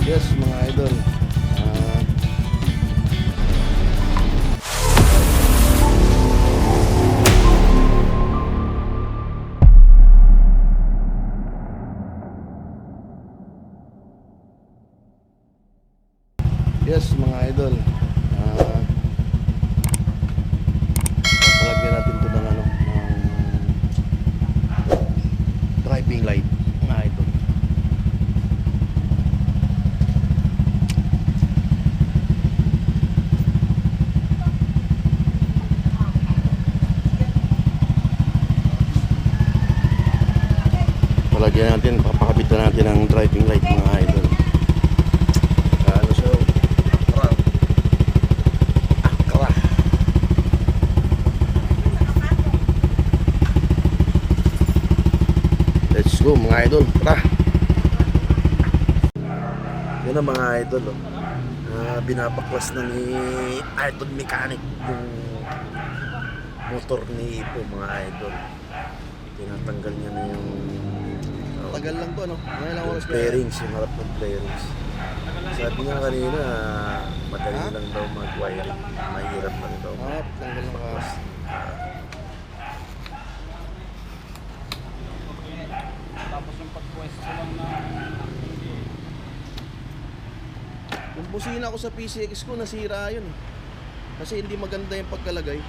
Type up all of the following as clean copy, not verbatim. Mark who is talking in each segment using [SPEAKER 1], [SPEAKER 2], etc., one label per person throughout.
[SPEAKER 1] Yes, mga idol. Ah, yes, mga idol. Ah, Papalagyan natin ito ng ng driving light, mga idol. Palagyan natin, papakabitan natin ang driving light, mga idol. Ano siya? Akra. Let's go, mga idol. Tara. Yan ang mga idol. Binabaklas na ni Idol Mechanic yung motor ni Ipo, mga idol. Tinatanggal niya na yung tagal lang to, ano? Ngayon oras bearings, yung harap ng bearings. Sabi niya kanina, madali lang daw mag-wiring. Mahirap lang daw. Tanggal lang bakas.
[SPEAKER 2] Tapos yung pag-pwesto lang na
[SPEAKER 1] Yung busina ko sa PCX ko, nasira yun. Kasi hindi maganda yung pagkalagay.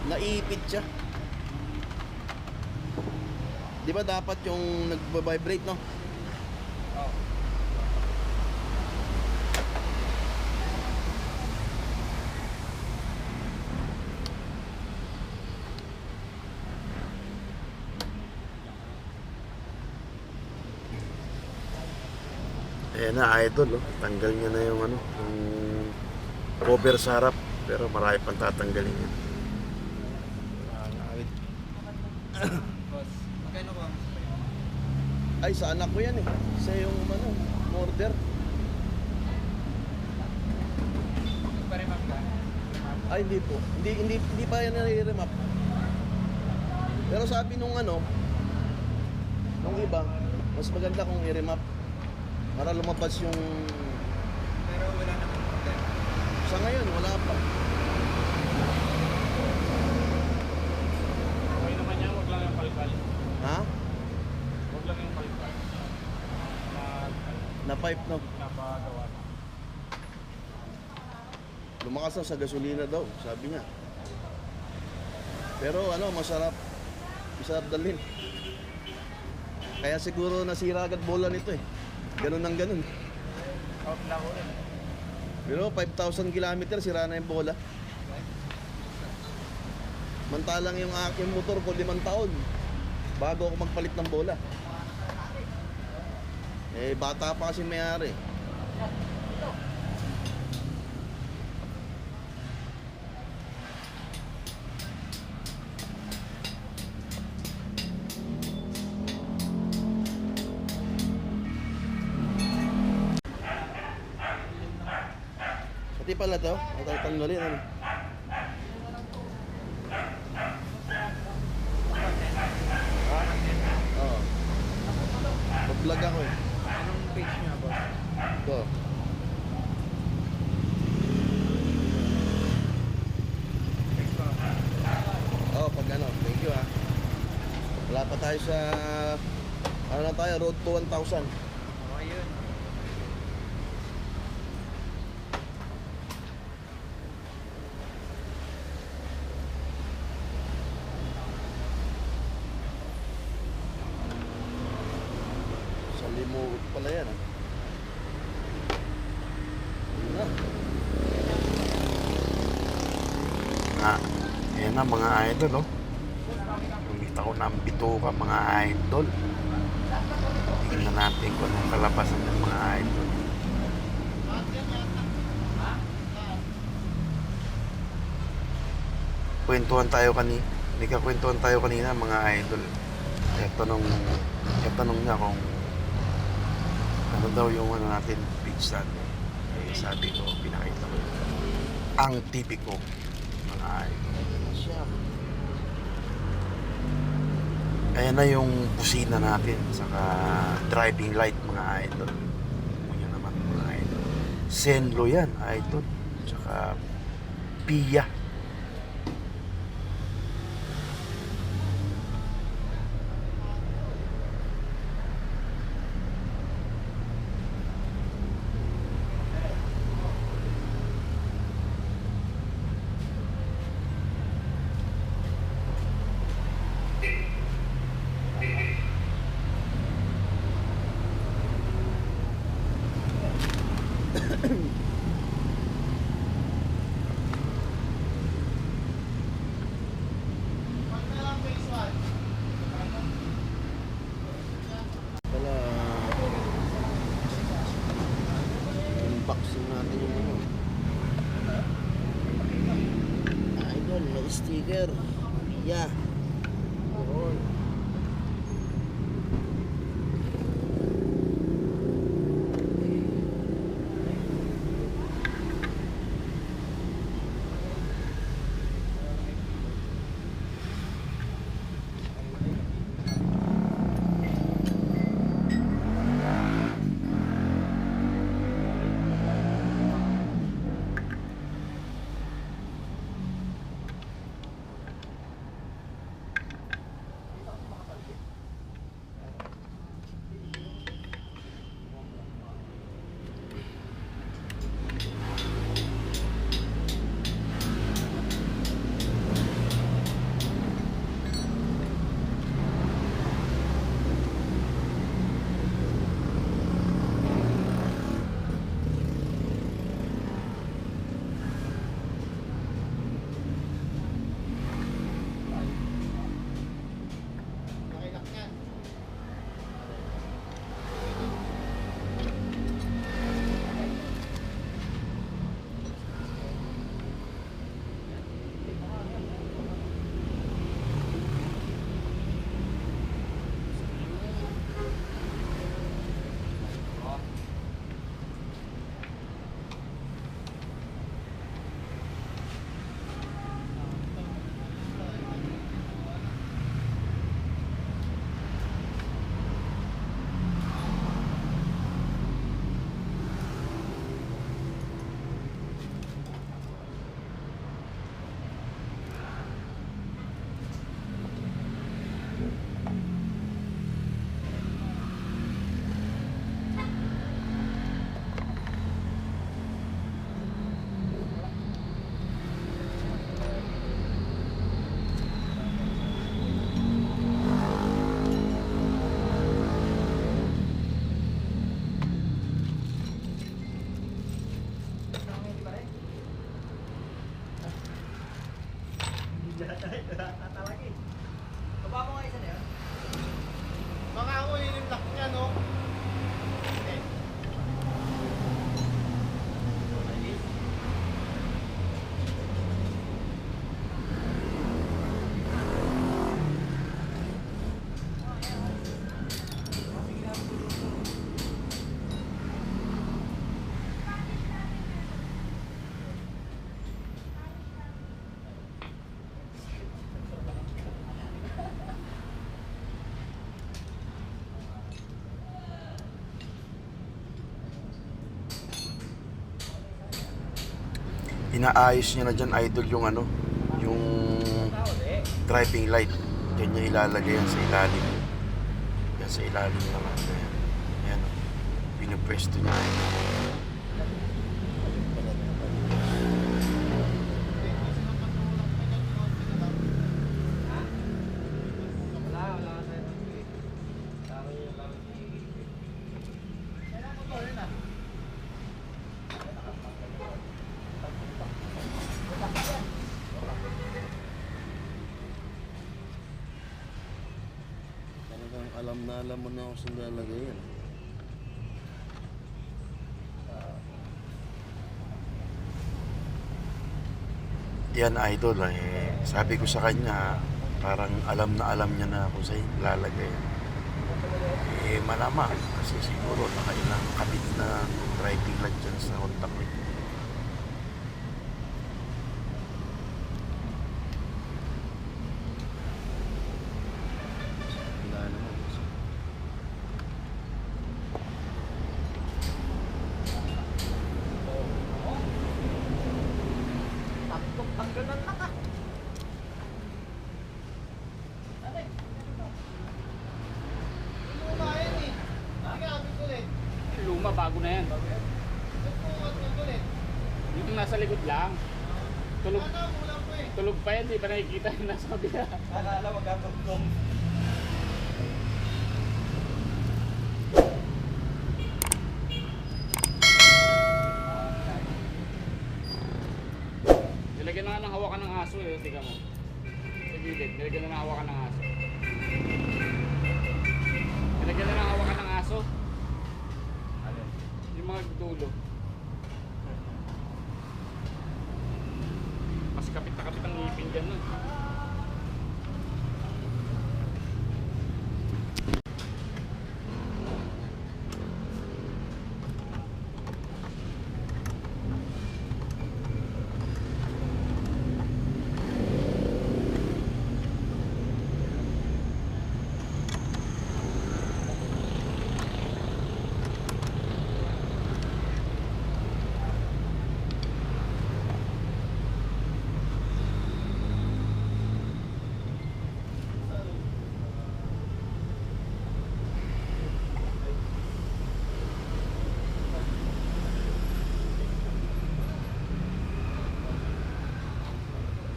[SPEAKER 1] Naiipit siya. Di ba dapat yung nagba-vibrate, no? Ayan na, idol, oh. Tanggal niya na yung ano, yung cover sa harap, pero marami pang tatanggalin yun.
[SPEAKER 2] boss. Magkano ba?
[SPEAKER 1] Ay, sa anak ko yan eh. Siya yung ano, order.
[SPEAKER 2] Pa-remap ka?
[SPEAKER 1] Ay, hindi po. Hindi pa yan nare-remap. Pero sabi nung ano, nung iba, mas maganda kung i-remap para lumabas yung...
[SPEAKER 2] Pero wala namang problem.
[SPEAKER 1] Sa ngayon, wala pa.
[SPEAKER 2] Okay naman yan, wag lang yung palpal.
[SPEAKER 1] Ha?
[SPEAKER 2] Wag lang yung palpal.
[SPEAKER 1] Na pipe, no?
[SPEAKER 2] Napagawa.
[SPEAKER 1] Lumakas na sa gasolina daw, sabi niya. Pero ano, masarap. Masarap dalhin. Kaya siguro nasira agad bola nito eh. Ganun ng ganun.
[SPEAKER 2] Out lang ko rin.
[SPEAKER 1] Pero 5,000 kilometer, sira na yung bola. Mantalang yung aking motor ko 5 taon bago ako magpalit ng bola. Eh, bata pa kasi may-ari. Pati pala to, matatanggalin ano. Oo. Mag-vlog ako eh.
[SPEAKER 2] Anong page niya, boss?
[SPEAKER 1] Ito. Oh, pag ano, thank you ah. Wala pa tayo sa ano na tayo, road to 1,000.
[SPEAKER 2] Okay yun.
[SPEAKER 1] Sa Limuot pala yan ah. Yun na. Ayan na mga idol oh. Kumita ko na ang bituka mga idol. Tingnan natin kung anong kalabasan ng mga idol. Kwentuhan tayo kanina mga idol. Tanong niya kung ano daw yung ano natin page natin. Eh, sabi ko, pinakita ko ang TV ko mga idol. Siya. Ayan na yung busina natin, saka driving light mga idol. Yan naman mga idol. Senlo yan, idol. Saka Pia. Pala, unboxing natin yung ano. Idol, may sticker. Yeah. Yun.
[SPEAKER 2] Tatawagin. Baba mo nga isa na yun.
[SPEAKER 3] Baka ako yung lock niya, no? Hindi.
[SPEAKER 1] Inaayos niya na dyan, idol, yung ano, yung driving light. Diyan niya ilalagay yan sa ilalim. Yan sa ilalim naman. Ayan. Ayan. Pinupwesto niya.
[SPEAKER 2] Wala ka tayo. Tama yun lang.
[SPEAKER 1] Talagang alam mo na kung saan lalagay yan. Yan, idol, sabi ko sa kanya, parang alam niya na kung saan lalagay. Malamang kasi siguro nakailang kabit na driving light dyan sa contact light.
[SPEAKER 4] nasa likod lang. Tulog,
[SPEAKER 3] Ano, kulang ko eh.
[SPEAKER 4] tulog pa yan, di pa nakikita yung nasa kabila.
[SPEAKER 2] Akala magkakagong.
[SPEAKER 4] Nilagyan na nga ng hawakan ng aso eh, tika mo. Sa gilid, nilagyan na ng hawakan ng aso. Nilagyan na ng hawakan ng aso. Yung mga dulo. Mas kapit na kapit ang ngipin dyan nun.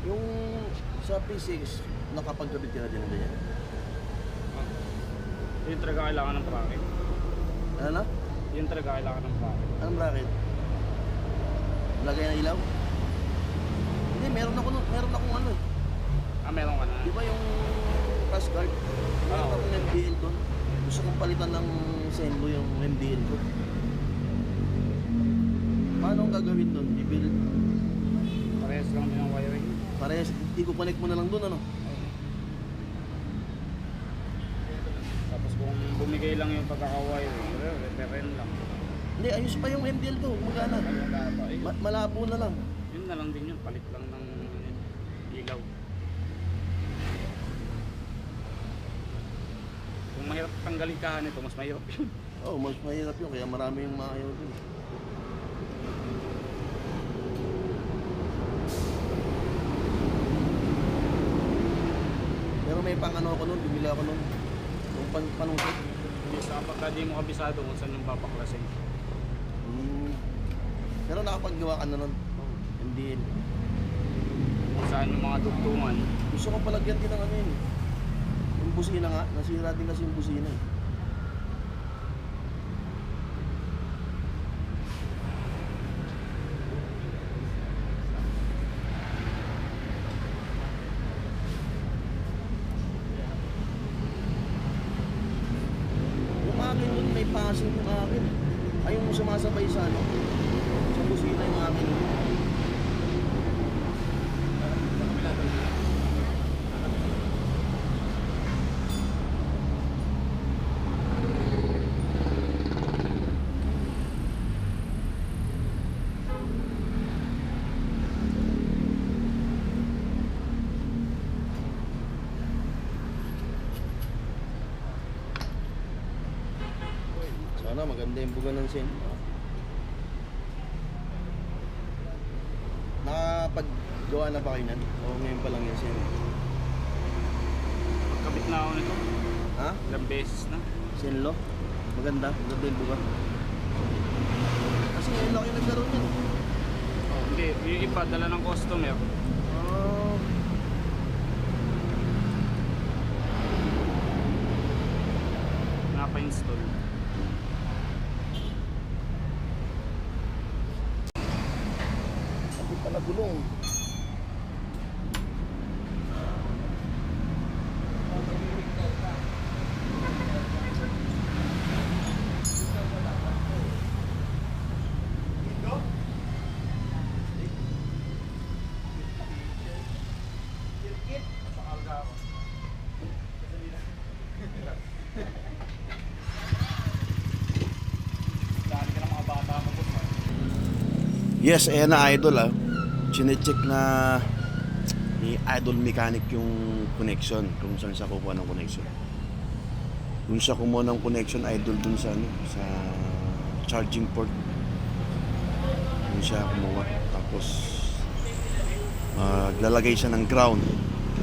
[SPEAKER 1] Yung sa P6, nakapagkabit ka na din ng ganyan.
[SPEAKER 4] Yun talaga kailangan ng bracket.
[SPEAKER 1] Ano na?
[SPEAKER 4] Yun talaga kailangan ng bracket.
[SPEAKER 1] Anong bracket? Lagay ng ilaw? Hindi, meron akong ano eh.
[SPEAKER 4] Ah, meron ka na.
[SPEAKER 1] Di ba yung pass guard? Meron
[SPEAKER 4] Oo.
[SPEAKER 1] akong MDL doon. Gusto kong palitan ng Senlo yung MDL ko. Paano ang gagawin doon? I-build?
[SPEAKER 4] Parehas lang din ang wiring.
[SPEAKER 1] Parehas, i-connect mo na lang doon ano?
[SPEAKER 4] Tapos kung bumigay lang yung pagkaka-wiring, referent lang.
[SPEAKER 1] Hindi, ayos pa yung MDL ko. Magana.
[SPEAKER 4] Ano wala pa eh.
[SPEAKER 1] Malabo na lang.
[SPEAKER 4] Yun na lang din yun, palit lang ng ilaw. Kung mahirap tanggalin ka nito, mas mahirap yun.
[SPEAKER 1] Oo, mas mahirap yun. Kaya marami yung maayaw doon. Pero may pang ano ako nun, bumili ako nun. Yung panusok.
[SPEAKER 4] Hindi sa pagka di mo kabisado kung saan yung papaklasin.
[SPEAKER 1] Pero nakapaggawa ka na nun. MDL.
[SPEAKER 4] Kung saan yung mga dugtungan.
[SPEAKER 1] Gusto ko palagyan din ng ano yun. Yung busina nga. Nasira din kasi yung busina eh. Yung akin dun may passing yung akin. Ay yung sumasabay sa ano. Sa busina yung akin. Sana maganda yung buga ng sen. Nakapaggawa na ba kayo nan? O ngayon pa lang yung sen?
[SPEAKER 4] Pagkabit na ako nito,
[SPEAKER 1] Ha?
[SPEAKER 4] ilang beses na.
[SPEAKER 1] Senlo? Maganda yung buga. Kasi ngayon lang yung nagkaroon yan.
[SPEAKER 4] Oh, hindi, yung iba dala ng customer.
[SPEAKER 1] Oh.
[SPEAKER 4] Napa-install.
[SPEAKER 1] Sabi pala gulong.
[SPEAKER 4] Dami ka ng mga bata mo boss.
[SPEAKER 1] Yes, ayan na idol ah. Chinecheck na ni Idol Mechanic yung connection, kung saan siya kukuha ng connection. Dun siya kumuha ng connection idol dun sa ano, sa charging port. Dun siya kumuha. Tapos lalagay siya ng ground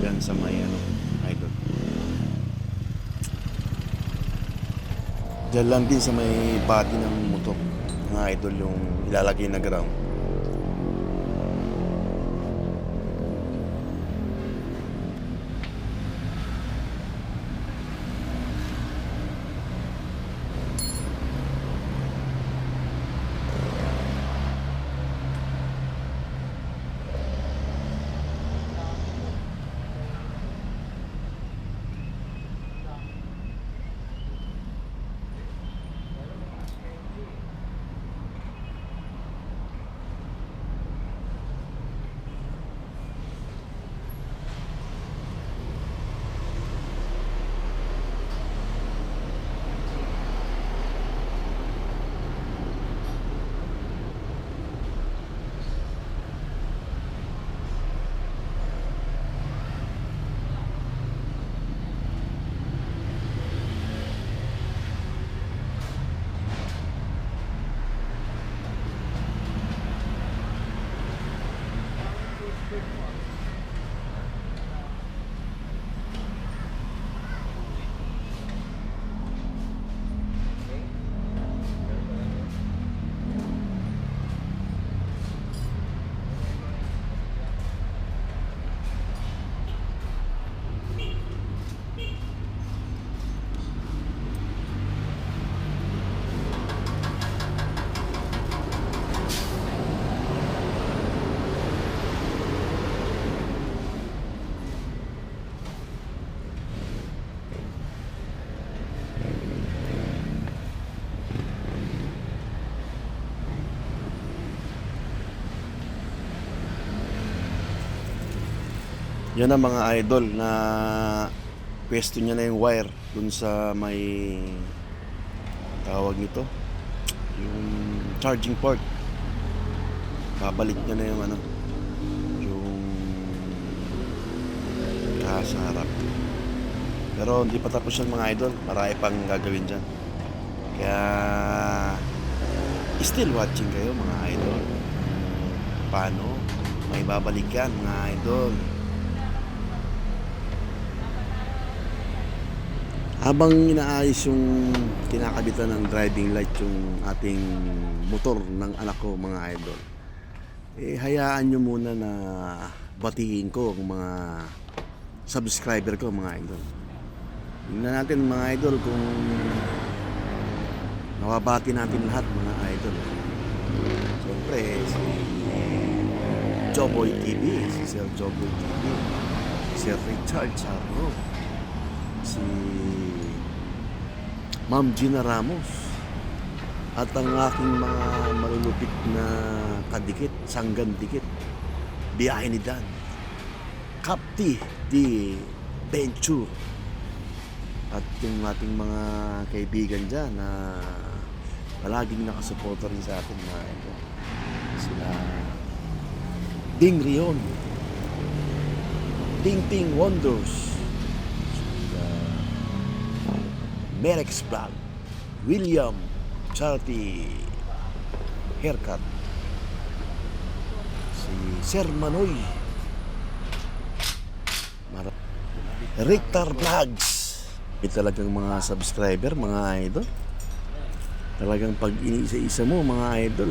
[SPEAKER 1] yan sa may ano, idol. Diyan lang din sa may body ng motor ng idol yung ilalagay na ground. Yan ang mga idol na pwesto niya na yung wire dun sa may tawag nito, yung charging port. Babalik niya na yung ano, yung sa harap. Pero hindi pa tapos yan mga idol, marami pang gagawin dyan. Kaya still watching kayo mga idol. Paano may babalik yan mga idol. Habang inaayos yung kinakabitan ng driving light yung ating motor ng anak ko mga idol, hayaan nyo muna na batiin ko ang mga subscriber ko mga idol. Tingnan natin mga idol kung nawabati natin lahat mga idol. Siyempre si Joboy TV, si Sir Joboy TV, si Richard Sarro, si Ma'am Gina Ramos, at ang aking mga malulupit na kadikit, sanggan dikit, biyahe ni Dan, Capti di Venture, at yung ating mga kaibigan dyan na palaging nakasuporta rin sa atin mga ito. Sila Ding Rion, Ting Ting Wonders, Merex Vlog, William Charity Haircut, si Sir Manoy, Richter Vlogs. Talagang mga subscriber mga idol, talagang pag iniisa-isa mo mga idol,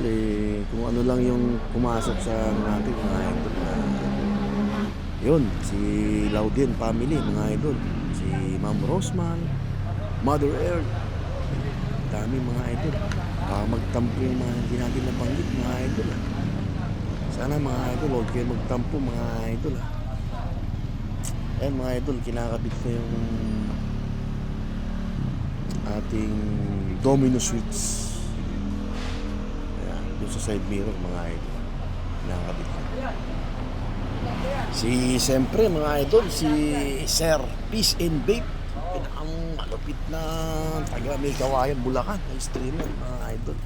[SPEAKER 1] kung ano lang yung pumasok sa natin mga idol. Yun, si Laudin family mga idol, si Ma'am Rosman, Mother Earth, dami mga idol. Baka magtampo yung mga hindi natin nabanggit mga idol. Sana mga idol, huwag kayo magtampo mga idol. Ayan mga idol, kinakabit na yung ating domino switch. Ayan, doon sa side mirror mga idol, kinakabit na. Siyempre mga idol, si Sir Peace and Vape, ang malupit na taga may Kawayan, Bulacan na streamer mga idol.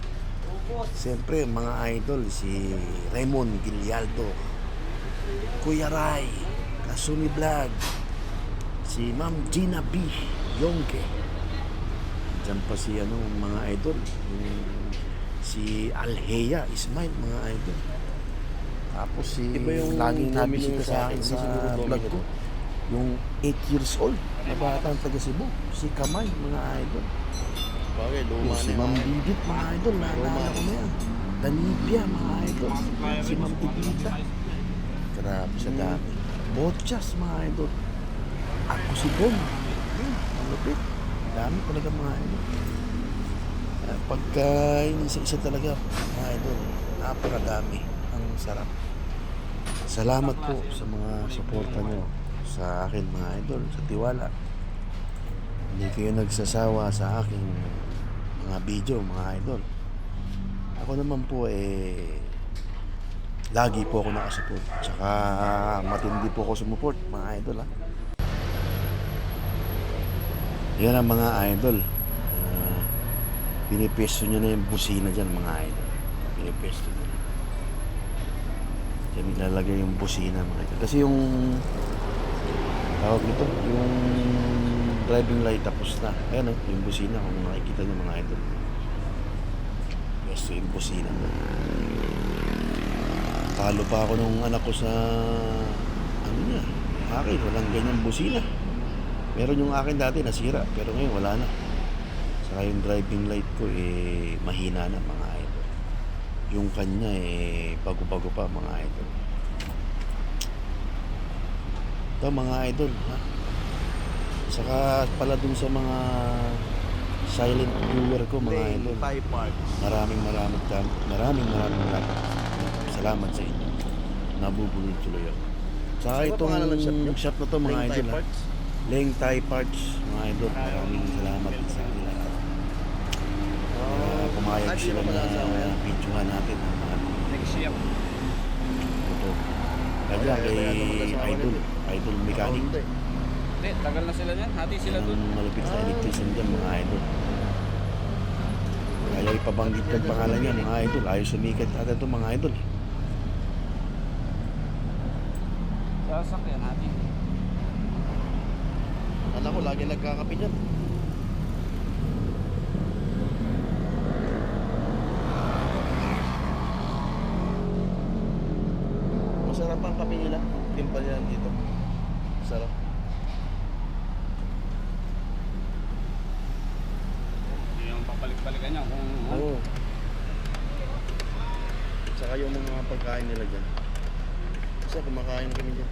[SPEAKER 1] Siyempre mga idol, si Raymond Gilialdo, Kuya Ray, Kasumi Vlog, si Ma'am Gina B. Yongke, dyan pa si ano mga idol, si Alheya Ismail mga idol. Tapos si
[SPEAKER 3] yung
[SPEAKER 1] laging nabisita
[SPEAKER 3] domino
[SPEAKER 1] sa akin sa vlog ko, yung 8 years old na batang taga Cebu, si Kamay mga idol.
[SPEAKER 3] Bagay,
[SPEAKER 1] Yung si Ma'am Bibit mga idol, naalala ko na yan. Danibia mga idol, si Ma'am Titita, grabe sa dami. Bochas mga idol, ako si Bon, malupit, dami talaga mga idol. Pagka isa-isa talaga mga idol, napakadami, ang sarap. Salamat po sa mga suporta nyo sa akin mga idol, sa tiwala. Hindi kayo nagsasawa sa aking mga video mga idol. Ako naman po lagi po ako nakasupport, tsaka matindi po ako sumuport mga idol ha. Yan ang mga idol. Pinipesto nyo na yung busina dyan mga idol. Pinipesto nyo. Diyan nilalagay yung busina mga idol. Kasi yung tawag nito, yung driving light tapos na. Ayan yung busina kung makikita nyo mga idol. Pesto yung busina. Talo pa ako nung anak ko sa ano niya, akin, walang ganyang busina. Meron yung akin dati nasira, pero ngayon wala na. Saka yung driving light ko mahina na mga idol. Yung kanya bago-bago pa mga idol. Ito mga idol ha. Saka pala dun sa mga silent viewer ko mga idol, maraming salamat sa inyo. Nabubulol tuloy ako. Saka itong shop na to mga idol ha, Leng Thai Parts mga idol, maraming salamat sa kanila. Pumayag sila na videohan natin mga
[SPEAKER 4] Next year.
[SPEAKER 1] ito. Kaya kay Idol. Idol Mechanic.
[SPEAKER 4] Hindi, tagal na sila niyan. Hati sila dun.
[SPEAKER 1] Ang malupit na electrician dyan, mga idol. Ayaw ipabanggit yung pangalan niya, mga idol. Ayaw sumikat natin ito, mga idol.
[SPEAKER 4] Sasakyan, hati.
[SPEAKER 3] Alam ko, lagi nagkakape dyan. Masarap ang kape nila. Timpal yan dito. Masarap.
[SPEAKER 4] Hindi yung papalik-balikan niya kung
[SPEAKER 3] Oo. Saka yung mga pagkain nila dyan. Kasi kumakain kami dyan.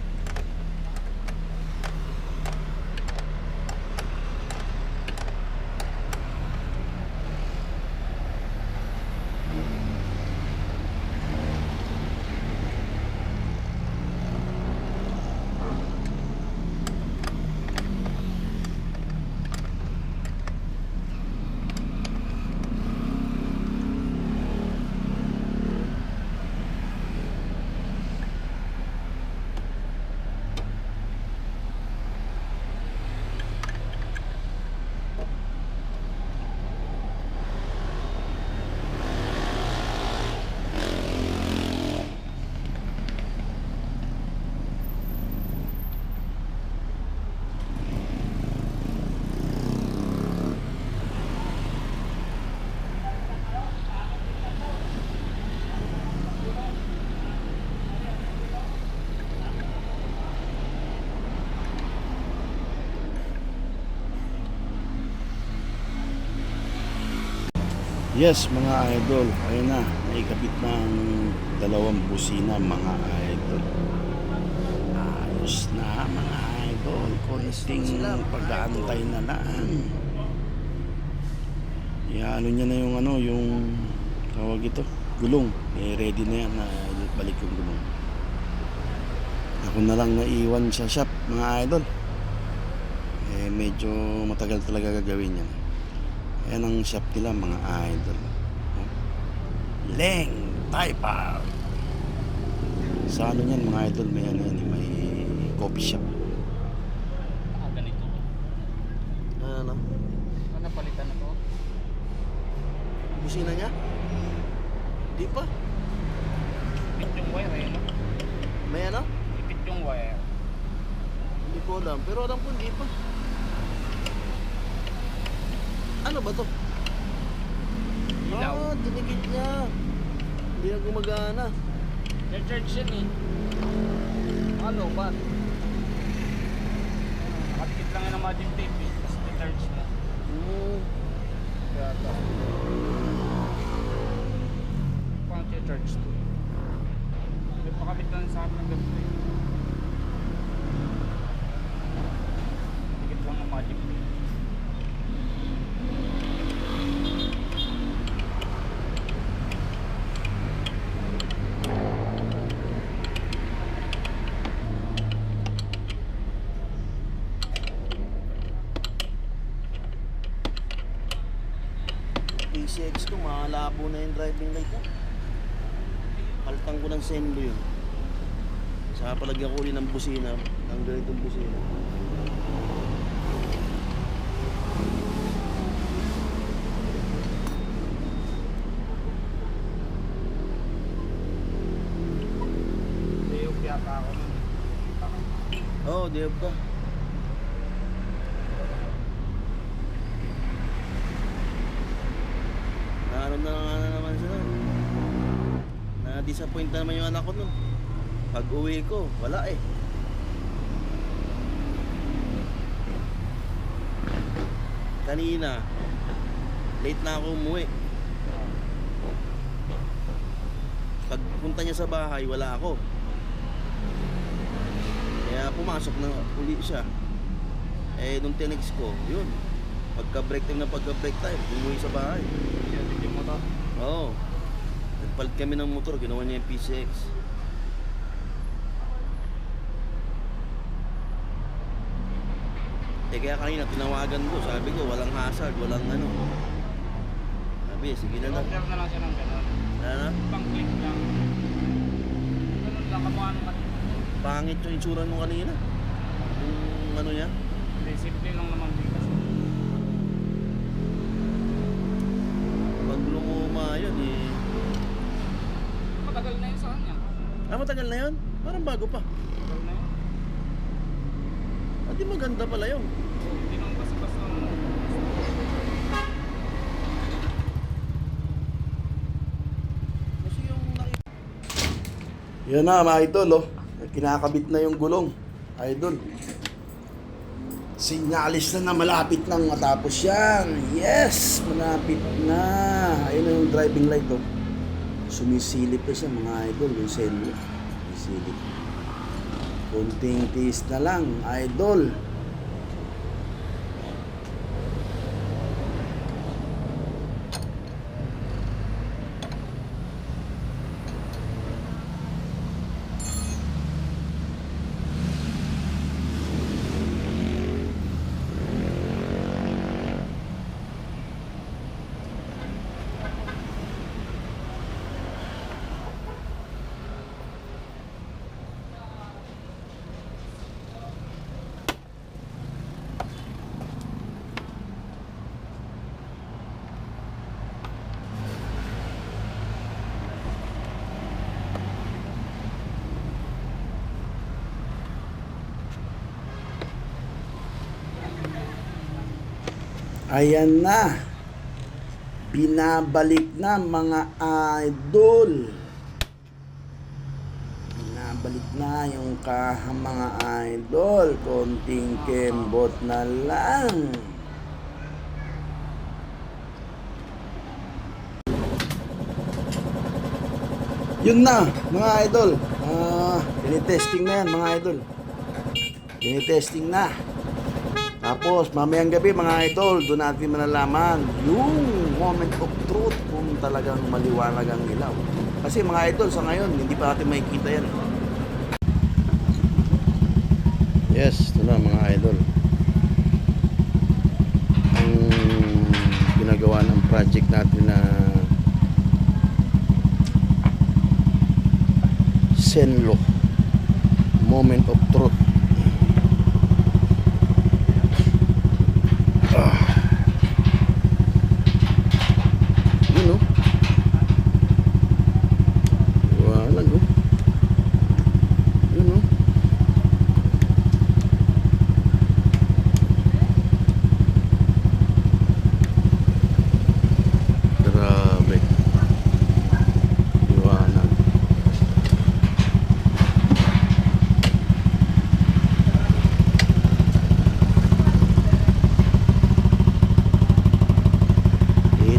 [SPEAKER 1] Yes, mga idol. Ayun na, naikabit na ang dalawang busina, mga idol. Ayos na, mga idol. Konting pag-aantay na lang. Ano niya na yung yung tawag ito, gulong. Ready na yan na balik yung gulong. Ako na lang naiwan sa shop, mga idol. Medyo matagal talaga gagawin yan. Ayan ang shop nila, mga idol. Leng Taipa. Sa ano yan, mga idol, may may coffee shop.
[SPEAKER 4] ganito.
[SPEAKER 3] Ano?
[SPEAKER 4] Ano palitan na to?
[SPEAKER 3] Busina niya? Di pa.
[SPEAKER 4] Ipit yung wire eh. No?
[SPEAKER 3] May ano?
[SPEAKER 4] Ipit yung wire.
[SPEAKER 3] Hindi ko alam. Pero alam ko hindi pa. Ano ba to?
[SPEAKER 4] Ilaw.
[SPEAKER 3] Ah, dinikit niya. Hindi na gumagana.
[SPEAKER 4] Na-charge yan eh. Ano ba? Nakatikit lang yan ng magic tape eh. Tapos na-charge na. Kaya ito. Paano charge to? May pakamit lang sa akin ng ganito eh. Tikit lang ng magic tape.
[SPEAKER 3] PCX ko, malabo na yung driving light ko. Paltang ko ng sendo yun. Saka palagyan ko ulit ng busina, ng ganitong busina.
[SPEAKER 4] Diyog yata ako nun.
[SPEAKER 3] Oo, oh, diop ka. Ano na naman siya. Na-disappoint na naman yung anak ko nun. Pag uwi ko, wala eh. Kanina, late na ako umuwi. Pagpunta niya sa bahay, wala ako. Kaya pumasok na uli siya. Nung tinext ko, yun. Pagka-break time, umuwi sa bahay.
[SPEAKER 4] Yung mo to?
[SPEAKER 3] Oo. Nagpalit kami ng motor, ginawa niya yung PCX. Kaya kanina tinawagan ko, sabi ko walang hazard, walang ano. Sabi, sige na lang.
[SPEAKER 4] Order na lang siya ng gano'n.
[SPEAKER 3] Ano?
[SPEAKER 4] Pang click lang. Ganun lang, kamukha nung
[SPEAKER 3] Pangit yung itsura nung kanina. Yung ano niya.
[SPEAKER 4] Hindi, simple lang naman din kasi.
[SPEAKER 3] Pag lumuma yun eh.
[SPEAKER 4] Matagal na yun sa kanya.
[SPEAKER 3] Matagal na yun? Parang bago pa.
[SPEAKER 4] Matagal na yun.
[SPEAKER 3] Di maganda pala yun.
[SPEAKER 4] Hindi naman basta-basta ano.
[SPEAKER 3] Kasi yung
[SPEAKER 1] Yan na mga idol, oh. Kinakabit na yung gulong. Idol. Sinyalis na malapit nang matapos yan. Yes! Malapit na. Ayun na yung driving light, oh. Sumisilip na siya mga idol. Yung selyo. Sumisilip. Kunting tiis na lang, idol. Ayan na. Binabalik na mga idol. Binabalik na yung mga idol. Konting kembot na lang. Yun na mga idol. Tinitesting na yan mga idol. Tinitesting na. Tapos, mamayang gabi mga idol, doon natin malalaman yung moment of truth kung talagang maliwanag ang ilaw. Kasi mga idol, sa ngayon, hindi pa natin makikita yan. Yes, ito na mga idol. Ang ginagawa ng project natin na Senlo, moment of truth. Yun o. Walang o. Yun o. Grabe. Liwanag.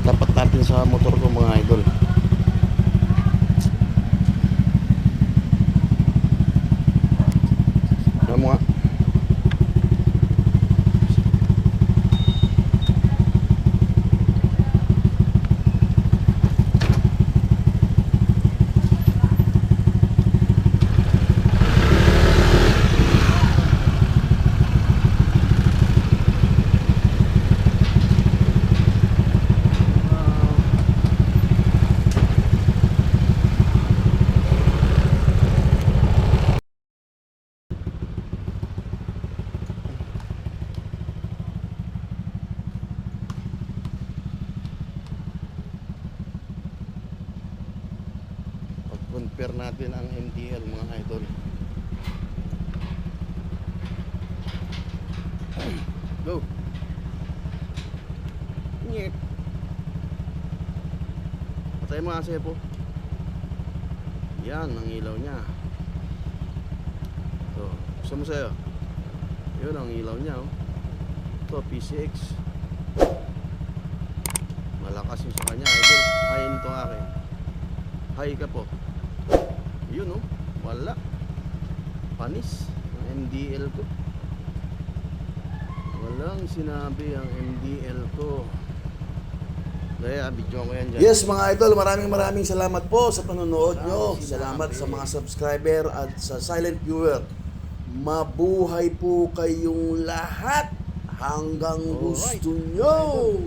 [SPEAKER 1] Tapat natin sa motor ko mga idol. Alam mo nga. Compare natin ang MTL mga idol. Go. Nyek. Patay mo nga po. Yan ang ilaw niya. So, gusto mo sa'yo? Yun ang ilaw niya oh. Ito PCX. Malakas yung sa kanya idol. High nito akin. High ka po. Yun oh, wala. Panis ang MDL ko. Walang sinabi ang MDL ko. Kaya video ko yan dyan. Yes mga idol, maraming salamat po sa panonood nyo. Salamat sa mga subscriber at sa silent viewer. Mabuhay po kayong lahat hanggang gusto nyo.